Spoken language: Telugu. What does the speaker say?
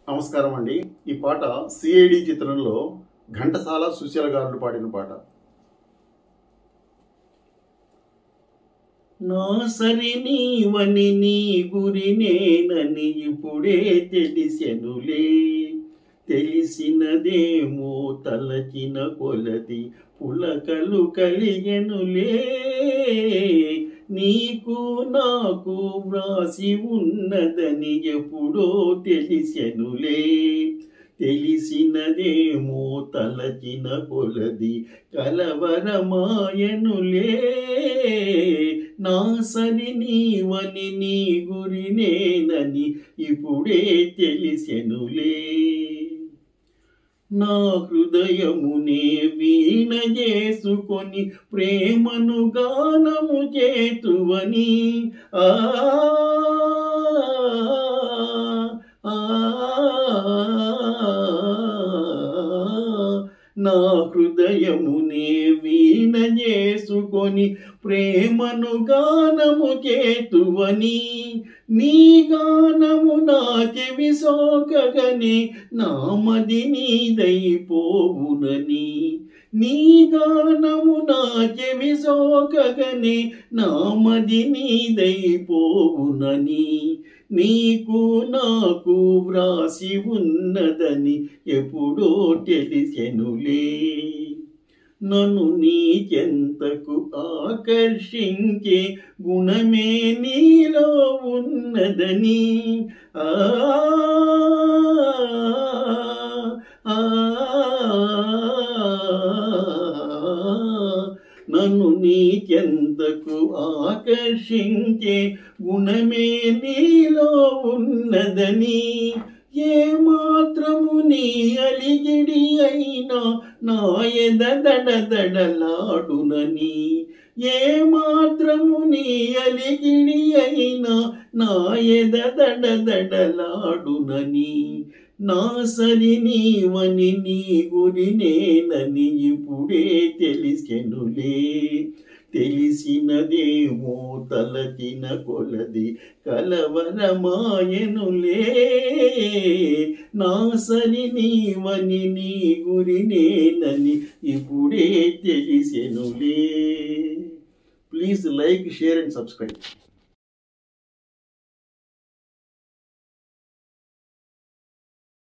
నమస్కారం అండి. ఈ పాట సిఐడి చిత్రంలో ఘంటసాల సుశీల గారు పాడిన పాట. నా సరి నీవని నీ గురి నేనని ఇప్పుడే తెలిసెనులే, తెలిసినదేమో తలచిన కొలది పులకలు కలిగెనులే. నీకు నాకు వ్రాసి ఉన్నదని ఎప్పుడో తెలిసెనులే, తెలిసినదేమో తలచిన కొలది కలవరమాయనులే. నా సరి నీవని నీ గురి నేనని ఇప్పుడే తెలిసెనులే. నా హృదయమునే వీణ చేసుకొని ప్రేమను గానము చేతువని నా హృదయమునే వీణ చేసుకొని ప్రేమను గానము చేతువని, నీ గానము నా చెవి సోకగనే నామది నీదైపోవునని. నీ గానము నా చెవి సోకగనే నామది నీదైపోవునని. నీకు నాకు వ్రాసి ఉన్నదని ఎప్పుడో తెలిసెనులే. నన్ను నీ చెంతకు ఆకర్షించే గుణమే నీలో ఉన్నదని నన్ను నీ చెంతకు ఆకర్షించే గుణమే నీలో ఉన్నదని. ఏ మాత్రము నీ అలిగిడి అయినా నా ఎద దడదడలాడునని. ఏ మాత్రము నీ అలిగిడి అయినా నా ఎద దడదడలాడునని. నా సరి నీవని నీ గురి నేనని ఇప్పుడే తెలిసెనులే, తెలిసినదేమో తలచిన కొలది కలవరమాయనులే. నా సరి నీవని నీ గురి నేనని ఇప్పుడే తెలిసెనులే. Please like, share and subscribe.